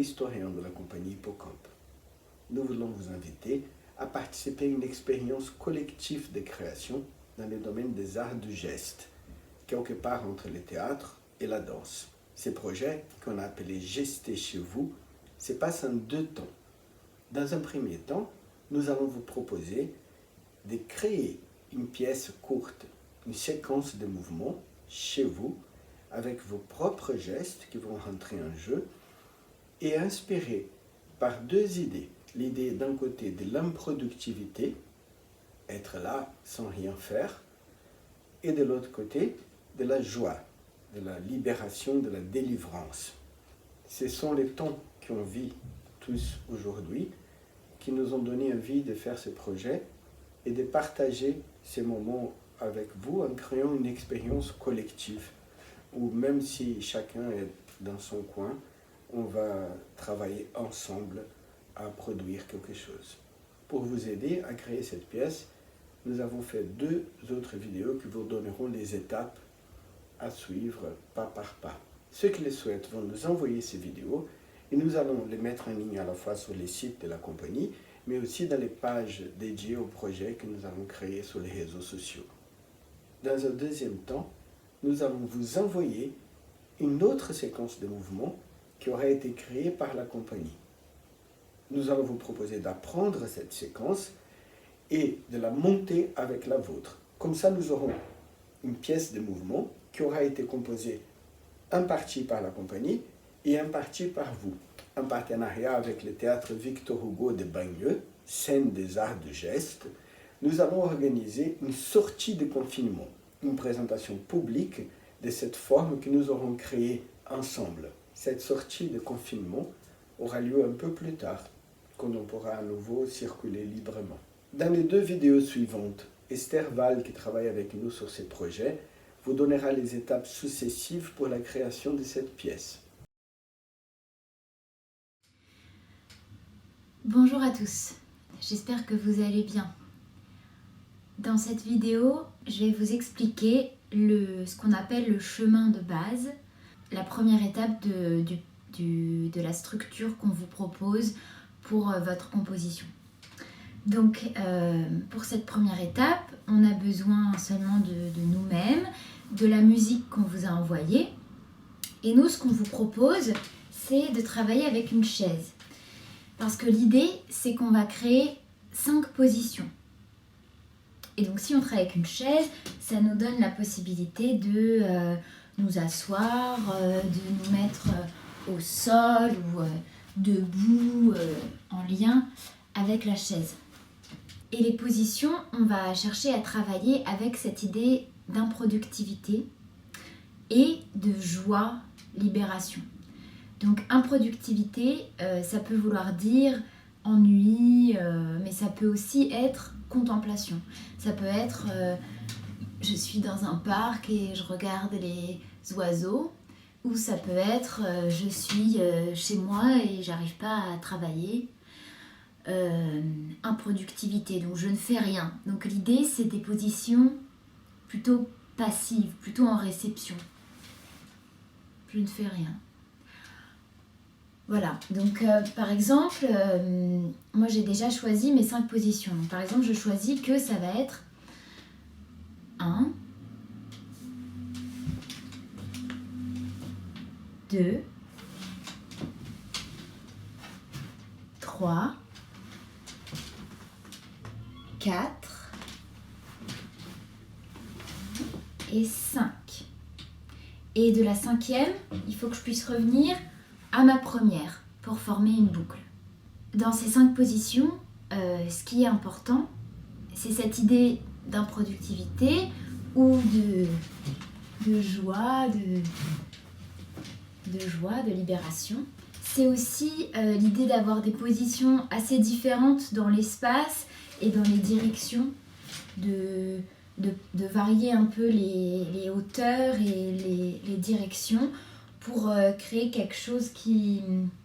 historien de la compagnie Hippocampe. Nous voulons vous inviter à participer à une expérience collective de création dans le domaine des arts du geste, quelque part entre le théâtre et la danse. Ces projets, qu'on a appelés Gester chez vous, se passent en 2 temps. Dans un premier temps, nous allons vous proposer de créer une pièce courte, une séquence de mouvements chez vous, avec vos propres gestes qui vont rentrer en jeu et inspirés par 2 idées. L'idée d'un côté de l'improductivité, être là sans rien faire, et de l'autre côté de la joie, de la libération, de la délivrance. Ce sont les temps qu'on vit tous aujourd'hui qui nous ont donné envie de faire ce projet et de partager ces moments avec vous en créant une expérience collective où même si chacun est dans son coin, on va travailler ensemble à produire quelque chose. Pour vous aider à créer cette pièce, nous avons fait 2 autres vidéos qui vous donneront les étapes à suivre pas par pas. Ceux qui le souhaitent vont nous envoyer ces vidéos et nous allons les mettre en ligne à la fois sur les sites de la compagnie, mais aussi dans les pages dédiées au projet que nous avons créé sur les réseaux sociaux. Dans un deuxième temps, nous allons vous envoyer une autre séquence de mouvements qui aura été créée par la compagnie. Nous allons vous proposer d'apprendre cette séquence et de la monter avec la vôtre. Comme ça, nous aurons une pièce de mouvement qui aura été composée en partie par la compagnie et en partie par vous, en partenariat avec le théâtre Victor Hugo de Bagneux, scène des arts de geste. Nous allons organiser une sortie de confinement, une présentation publique de cette forme que nous aurons créée ensemble. Cette sortie de confinement aura lieu un peu plus tard, quand on pourra à nouveau circuler librement. Dans les 2 vidéos suivantes, Esther Val, qui travaille avec nous sur ces projets, vous donnera les étapes successives pour la création de cette pièce. Bonjour à tous, j'espère que vous allez bien. Dans cette vidéo, je vais vous expliquer ce qu'on appelle le chemin de base, la première étape de la structure qu'on vous propose pour votre composition. Donc pour cette première étape, on a besoin seulement de nous-mêmes, de la musique qu'on vous a envoyée. Et nous, ce qu'on vous propose, c'est de travailler avec une chaise. Parce que l'idée, c'est qu'on va créer 5 positions. Et donc si on travaille avec une chaise, ça nous donne la possibilité de nous asseoir, de nous mettre au sol ou debout en lien avec la chaise. Et les positions, on va chercher à travailler avec cette idée d'improductivité et de joie, libération. Donc improductivité, ça peut vouloir dire ennui, mais ça peut aussi être contemplation. Ça peut être je suis dans un parc et je regarde les oiseaux, ou ça peut être je suis chez moi et j'arrive pas à travailler. Improductivité, donc je ne fais rien. Donc l'idée, c'est des positions plutôt passives, plutôt en réception. Je ne fais rien. Voilà, donc par exemple, moi j'ai déjà choisi mes 5 positions. Donc, par exemple, je choisis que ça va être 1, 2, 3, 4 et 5. Et de la 5e, il faut que je puisse revenir à ma première pour former une boucle. Dans ces 5 positions, ce qui est important, c'est cette idée d'improductivité ou de joie, de libération. C'est aussi l'idée d'avoir des positions assez différentes dans l'espace et dans les directions, de varier un peu les hauteurs et les directions pour créer quelque chose qui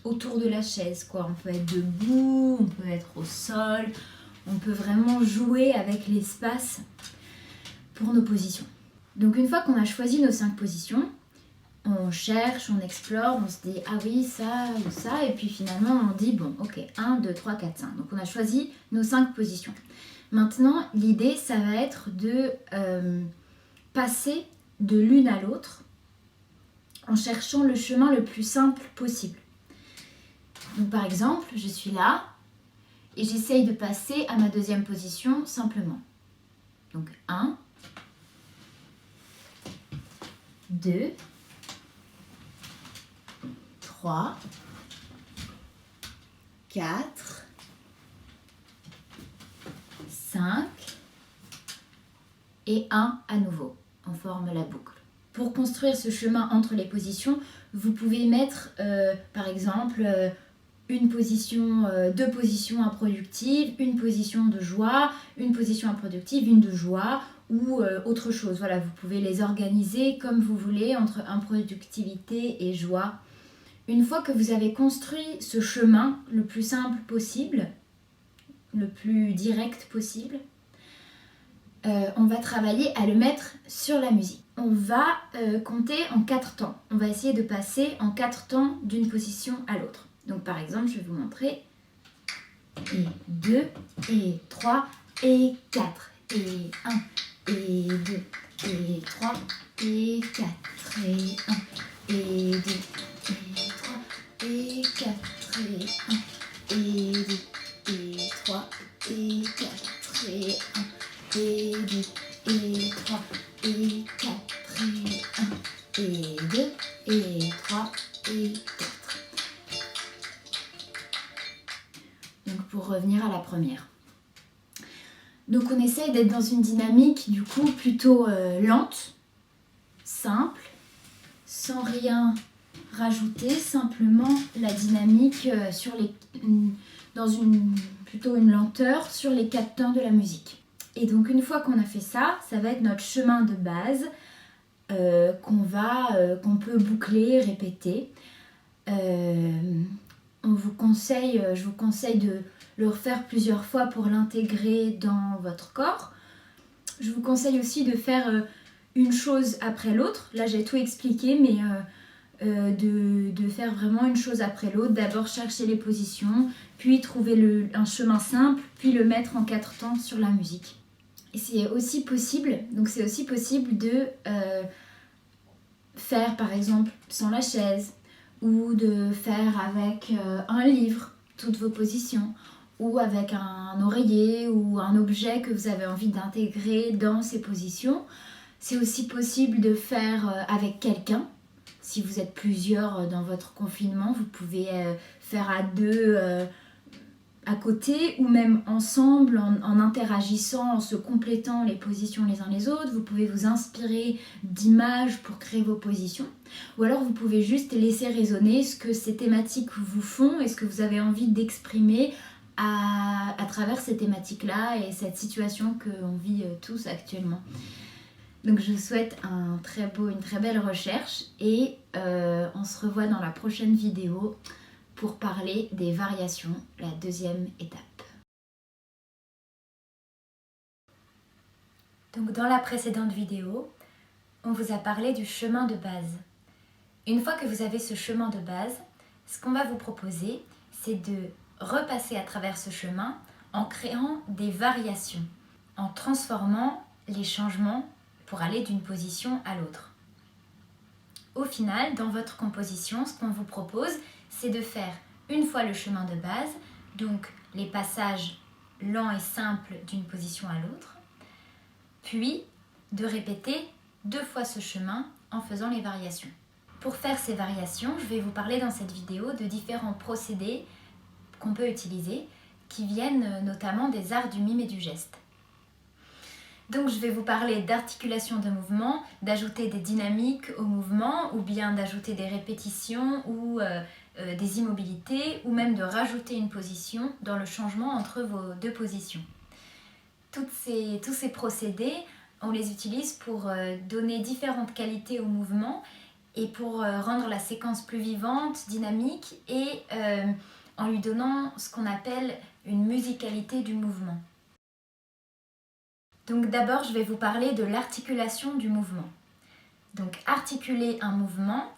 autour de la chaise, quoi. On peut être debout, on peut être au sol, on peut vraiment jouer avec l'espace pour nos positions. Donc une fois qu'on a choisi nos 5 positions, On cherche, on explore, on se dit ah oui ça ou ça, et puis finalement on dit bon ok 1, 2, 3, 4, 5. Donc on a choisi nos 5 positions. Maintenant l'idée ça va être de passer de l'une à l'autre en cherchant le chemin le plus simple possible. Donc par exemple je suis là et j'essaye de passer à ma deuxième position simplement. Donc 1, 2, 3, 4, 5 et 1 à nouveau. On forme la boucle. Pour construire ce chemin entre les positions, vous pouvez mettre par exemple une position, 2 positions improductives, une position de joie, une position improductive, une de joie ou autre chose. Voilà, vous pouvez les organiser comme vous voulez entre improductivité et joie. Une fois que vous avez construit ce chemin le plus simple possible, le plus direct possible, on va travailler à le mettre sur la musique. On va compter en 4 temps. On va essayer de passer en 4 temps d'une position à l'autre. Donc par exemple, je vais vous montrer. Et 2, et 3, et 4, et 1, et 2, et 3, et 4, et 1, et 2, et 3, et 4, et 1, et 2, et 3, et 4, et 1, et 2, et 3, et 4, et 1, et 2, et 3, et 4. Donc pour revenir à la première. Donc on essaye d'être dans une dynamique du coup plutôt lente, simple, sans rien rajouter, simplement la dynamique plutôt une lenteur sur les 4 temps de la musique. Et donc une fois qu'on a fait ça, ça va être notre chemin de base qu'on peut boucler, répéter. Je vous conseille de le refaire plusieurs fois pour l'intégrer dans votre corps. Je vous conseille aussi de faire une chose après l'autre. Là j'ai tout expliqué, mais de faire vraiment une chose après l'autre. D'abord chercher les positions, puis trouver un chemin simple, puis le mettre en 4 temps sur la musique. Et c'est aussi possible de faire par exemple sans la chaise, ou de faire avec un livre, toutes vos positions, ou avec un oreiller ou un objet que vous avez envie d'intégrer dans ces positions. C'est aussi possible de faire avec quelqu'un. Si vous êtes plusieurs dans votre confinement, vous pouvez faire à 2 à côté ou même ensemble en interagissant, en se complétant les positions les uns les autres. Vous pouvez vous inspirer d'images pour créer vos positions, ou alors vous pouvez juste laisser résonner ce que ces thématiques vous font et ce que vous avez envie d'exprimer à travers ces thématiques-là et cette situation qu'on vit tous actuellement. Donc je vous souhaite une très belle recherche et on se revoit dans la prochaine vidéo pour parler des variations, la deuxième étape. Donc dans la précédente vidéo, on vous a parlé du chemin de base. Une fois que vous avez ce chemin de base, ce qu'on va vous proposer, c'est de repasser à travers ce chemin en créant des variations, en transformant les changements pour aller d'une position à l'autre. Au final, dans votre composition, ce qu'on vous propose, c'est de faire une fois le chemin de base, donc les passages lents et simples d'une position à l'autre, puis de répéter 2 fois ce chemin en faisant les variations. Pour faire ces variations, je vais vous parler dans cette vidéo de différents procédés qu'on peut utiliser, qui viennent notamment des arts du mime et du geste. Donc je vais vous parler d'articulation de mouvement, d'ajouter des dynamiques au mouvement, ou bien d'ajouter des répétitions ou des immobilités, ou même de rajouter une position dans le changement entre vos 2 positions. Tous ces procédés, on les utilise pour donner différentes qualités au mouvement et pour rendre la séquence plus vivante, dynamique et en lui donnant ce qu'on appelle une musicalité du mouvement. Donc d'abord, je vais vous parler de l'articulation du mouvement. Donc articuler un mouvement,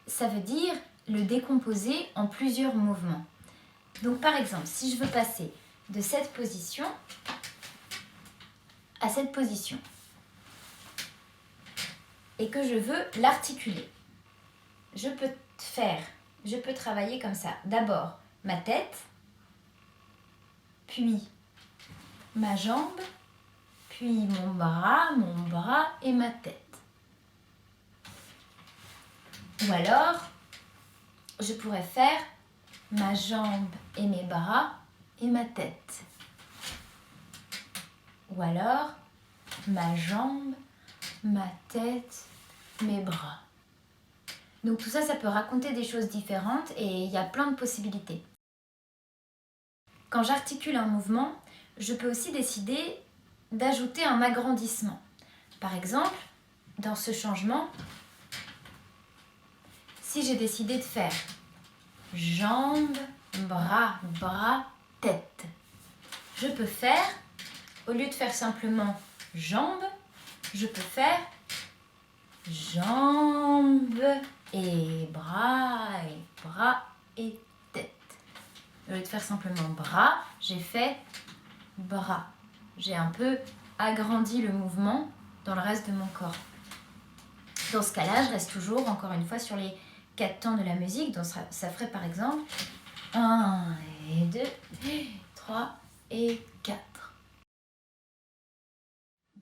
ça veut dire le décomposer en plusieurs mouvements. Donc par exemple, si je veux passer de cette position à cette position et que je veux l'articuler, je peux travailler comme ça. D'abord ma tête, puis ma jambe, puis mon bras et ma tête. Ou alors, je pourrais faire ma jambe et mes bras et ma tête. Ou alors, ma jambe, ma tête, mes bras. Donc tout ça, ça peut raconter des choses différentes et il y a plein de possibilités. Quand j'articule un mouvement, je peux aussi décider d'ajouter un agrandissement. Par exemple, dans ce changement, si j'ai décidé de faire jambes, bras, tête, je peux faire, au lieu de faire simplement jambes, je peux faire jambes et bras et tête. Au lieu de faire simplement bras, j'ai fait bras. J'ai un peu agrandi le mouvement dans le reste de mon corps. Dans ce cas-là, je reste toujours, encore une fois, sur les 4 temps de la musique. Donc ça ferait par exemple 1 et 2, 3 et 4.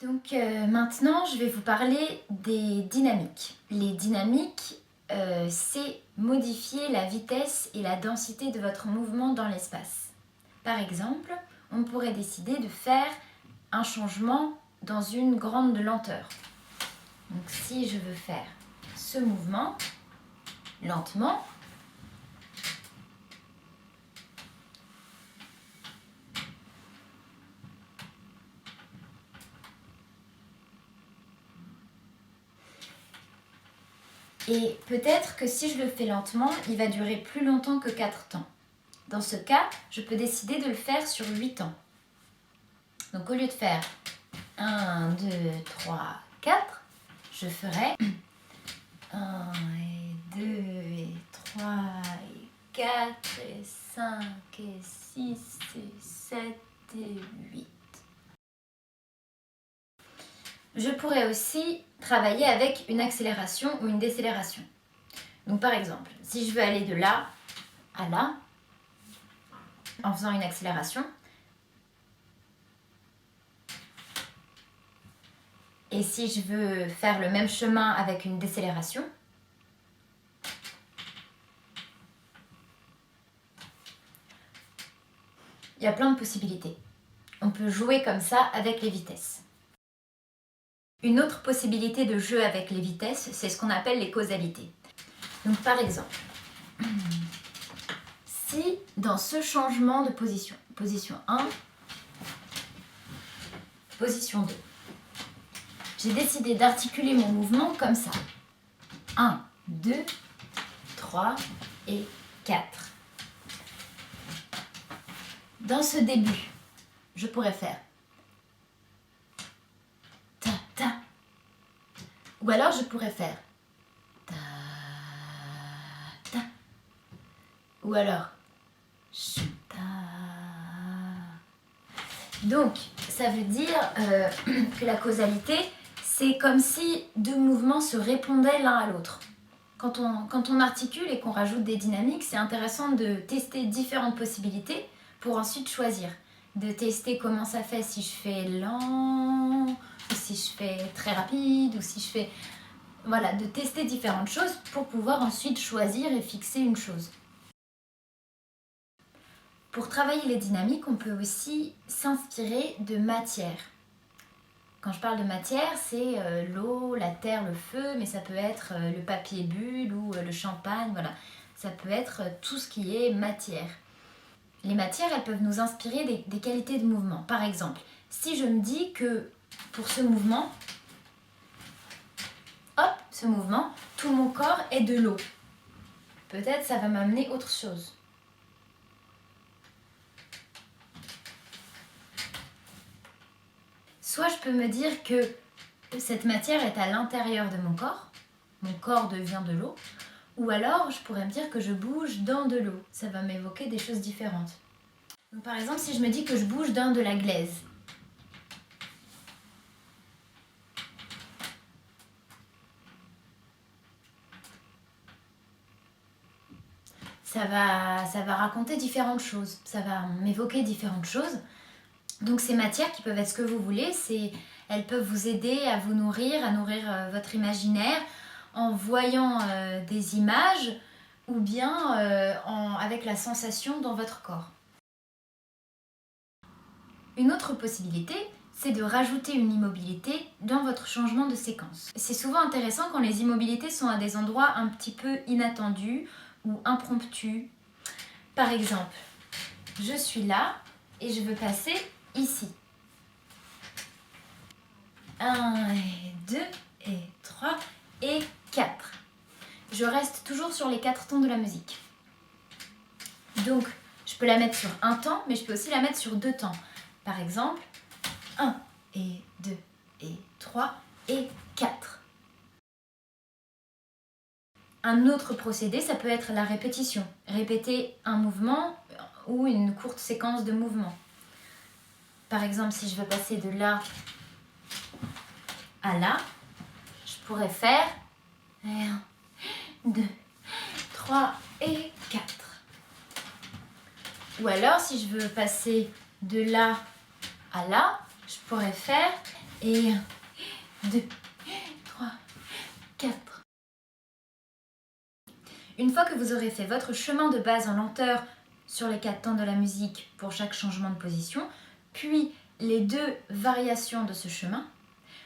Donc maintenant, je vais vous parler des dynamiques. Les dynamiques, c'est modifier la vitesse et la densité de votre mouvement dans l'espace. Par exemple, on pourrait décider de faire un changement dans une grande lenteur. Donc si je veux faire ce mouvement lentement, et peut-être que si je le fais lentement, il va durer plus longtemps que 4 temps. Dans ce cas, je peux décider de le faire sur 8 temps. Donc au lieu de faire 1, 2, 3, 4, je ferai 1 et 2 et 3 et 4 et 5 et 6 et 7 et 8. Je pourrais aussi travailler avec une accélération ou une décélération. Donc par exemple, si je veux aller de là à là, en faisant une accélération, et si je veux faire le même chemin avec une décélération, il y a plein de possibilités. On peut jouer comme ça avec les vitesses. Une autre possibilité de jeu avec les vitesses, c'est ce qu'on appelle les causalités. Donc par exemple, si dans ce changement de position, position 1, position 2, j'ai décidé d'articuler mon mouvement comme ça. 1, 2, 3 et 4. Dans ce début, je pourrais faire ta ta. Ou alors je pourrais faire ta ta. Ou alors ta. Donc, ça veut dire que la causalité, c'est comme si deux mouvements se répondaient l'un à l'autre. Quand on articule et qu'on rajoute des dynamiques, c'est intéressant de tester différentes possibilités pour ensuite choisir. De tester comment ça fait si je fais lent, ou si je fais très rapide, ou si je fais... Voilà, de tester différentes choses pour pouvoir ensuite choisir et fixer une chose. Pour travailler les dynamiques, on peut aussi s'inspirer de matière. Quand je parle de matière, c'est l'eau, la terre, le feu, mais ça peut être le papier bulle ou le champagne, voilà. Ça peut être tout ce qui est matière. Les matières, elles peuvent nous inspirer des qualités de mouvement. Par exemple, si je me dis que pour ce mouvement, tout mon corps est de l'eau. Peut-être ça va m'amener autre chose. Soit je peux me dire que cette matière est à l'intérieur de mon corps devient de l'eau, Ou alors, je pourrais me dire que je bouge dans de l'eau. Ça va m'évoquer des choses différentes. Donc, par exemple, si je me dis que je bouge dans de la glaise. Ça va raconter différentes choses. Ça va m'évoquer différentes choses. Donc, ces matières qui peuvent être ce que vous voulez, elles peuvent vous aider à vous nourrir, à nourrir votre imaginaire en voyant des images ou bien avec la sensation dans votre corps. Une autre possibilité, c'est de rajouter une immobilité dans votre changement de séquence. C'est souvent intéressant quand les immobilités sont à des endroits un petit peu inattendus ou impromptus. Par exemple, je suis là et je veux passer ici. 1 et 2 et 3 et 4. Je reste toujours sur les 4 tons de la musique. Donc, je peux la mettre sur un temps, mais je peux aussi la mettre sur 2 temps. Par exemple, 1 et 2 et 3 et 4. Un autre procédé, ça peut être la répétition. Répéter un mouvement ou une courte séquence de mouvements. Par exemple, si je veux passer de là à là, je pourrais faire 1, 2, 3 et 4. Ou alors, si je veux passer de là à là, je pourrais faire 1, 2, 3, 4. Une fois que vous aurez fait votre chemin de base en lenteur sur les 4 temps de la musique pour chaque changement de position, puis les 2 variations de ce chemin,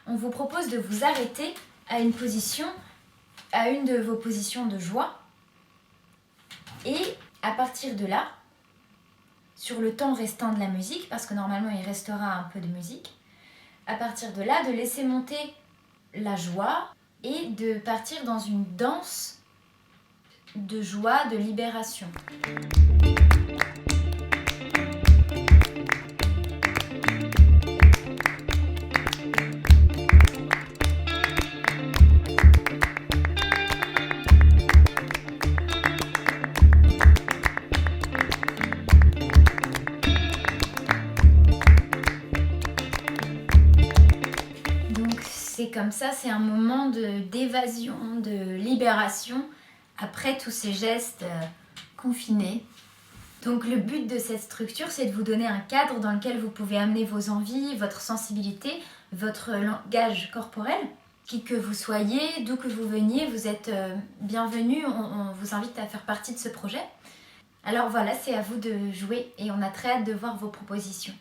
on vous propose de vous arrêter à une de vos positions de joie et à partir de là, sur le temps restant de la musique, parce que normalement il restera un peu de musique, à partir de là, de laisser monter la joie et de partir dans une danse de joie, de libération. C'est comme ça, c'est un moment d'évasion, de libération après tous ces gestes confinés. Donc le but de cette structure, c'est de vous donner un cadre dans lequel vous pouvez amener vos envies, votre sensibilité, votre langage corporel. Qui que vous soyez, d'où que vous veniez, vous êtes bienvenus, on vous invite à faire partie de ce projet. Alors voilà, c'est à vous de jouer et on a très hâte de voir vos propositions.